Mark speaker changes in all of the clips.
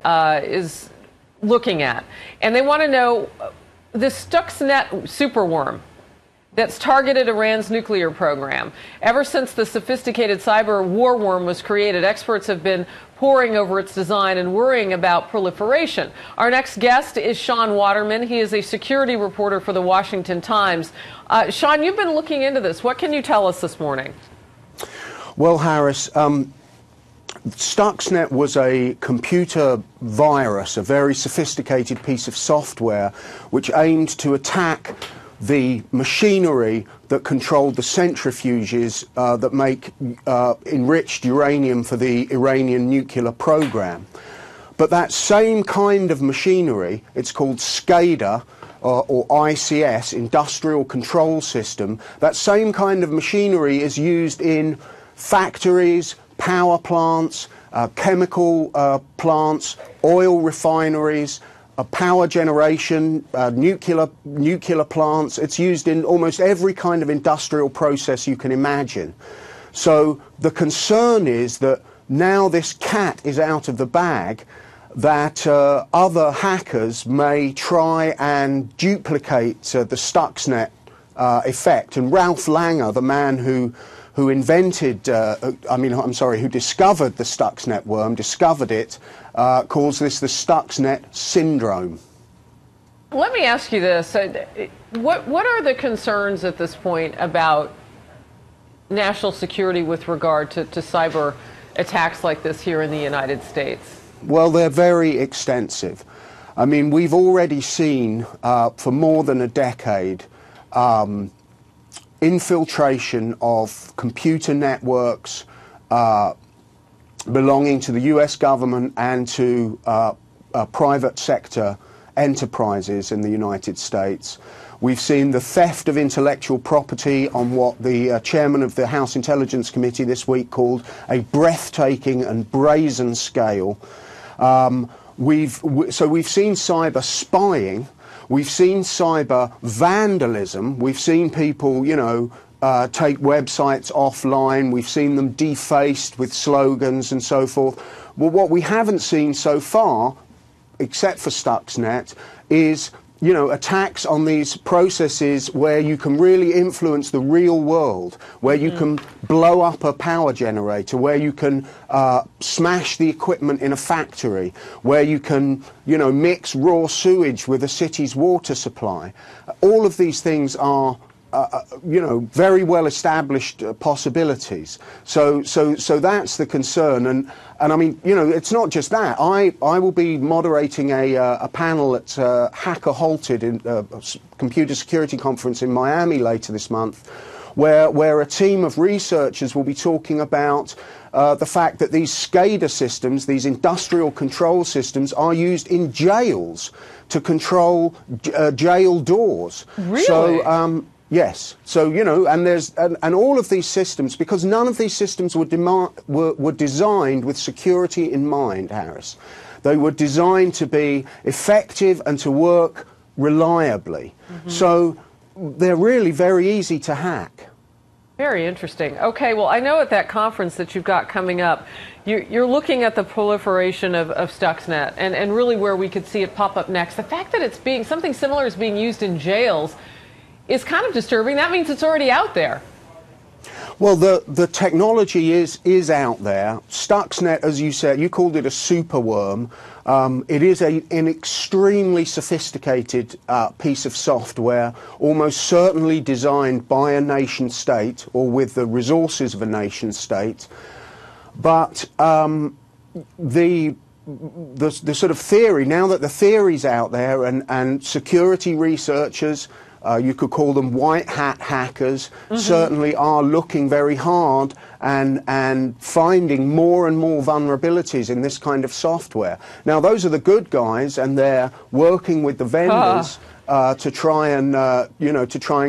Speaker 1: is looking at. And they want to know the Stuxnet superworm that's targeted Iran's nuclear program. Ever since the sophisticated cyber war worm was created, experts have been poring over its design and worrying about proliferation. Our next guest is Sean Waterman. He is a security reporter for the Washington Times. Sean, you've been looking into this. What can you tell us this morning?
Speaker 2: Well, Harris, Stuxnet was a computer virus, a very sophisticated piece of software which aimed to attack the machinery that controlled the centrifuges that make enriched uranium for the Iranian nuclear program. But that same kind of machinery, it's called SCADA, or ICS, Industrial Control System, that same kind of machinery is used in factories, power plants, chemical plants, oil refineries, power generation, nuclear plants. It's used in almost every kind of industrial process you can imagine. So the concern is that now this cat is out of the bag, that other hackers may try and duplicate the Stuxnet effect. And Ralph Langer, the man who invented, who discovered the Stuxnet worm, discovered it, calls this the Stuxnet syndrome.
Speaker 1: Let me ask you this. What are the concerns at this point about national security with regard to cyber attacks like this here in the United States?
Speaker 2: Well, they're very extensive. I mean, we've already seen for more than a decade infiltration of computer networks belonging to the US government and to private sector enterprises in the United States. We've seen the theft of intellectual property on what the chairman of the House Intelligence Committee this week called a breathtaking and brazen scale. We've seen cyber spying. We've seen cyber vandalism. We've seen people, take websites offline. We've seen them defaced with slogans and so forth. Well, what we haven't seen so far, except for Stuxnet, is attacks on these processes where you can really influence the real world, where you can blow up a power generator, where you can smash the equipment in a factory, where you can, mix raw sewage with a city's water supply. All of these things are very well established possibilities. So that's the concern. And I mean, it's not just that. I will be moderating a panel at Hacker Halted, in a computer security conference in Miami later this month, where a team of researchers will be talking about the fact that these SCADA systems, these industrial control systems, are used in jails to control jail doors.
Speaker 1: Really?
Speaker 2: So, yes. So, and all of these systems, because none of these systems were designed with security in mind, Harris. They were designed to be effective and to work reliably. So they're really very easy to hack.
Speaker 1: Very interesting. Okay, well, I know at that conference that you've got coming up, you're looking at the proliferation of Stuxnet and really where we could see it pop up next. The fact that something similar is being used in jails is kind of disturbing. That means it's already out there.
Speaker 2: Well, the technology is out there. Stuxnet, as you said, you called it a superworm. It is an extremely sophisticated piece of software, almost certainly designed by a nation state or with the resources of a nation state. But the sort of theory, now that the theory's out there and security researchers, you could call them white hat hackers, certainly are looking very hard and finding more and more vulnerabilities in this kind of software. Now, those are the good guys, and they're working with the vendors to try and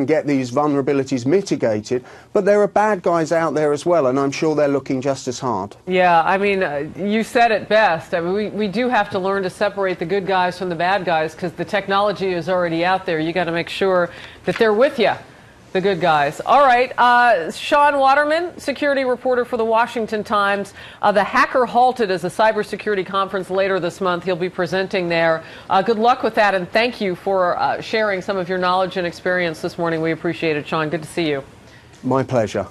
Speaker 2: get these vulnerabilities mitigated. But there are bad guys out there as well, and I'm sure they're looking just as hard.
Speaker 1: Yeah, I mean, you said it best. I mean, we do have to learn to separate the good guys from the bad guys because the technology is already out there. You got to make sure that they're with you The good guys. All right. Sean Waterman, security reporter for the Washington Times. The Hacker Halted is a cybersecurity conference later this month. He'll be presenting there. Good luck with that, and thank you for sharing some of your knowledge and experience this morning. We appreciate it, Sean. Good to see you.
Speaker 2: My pleasure.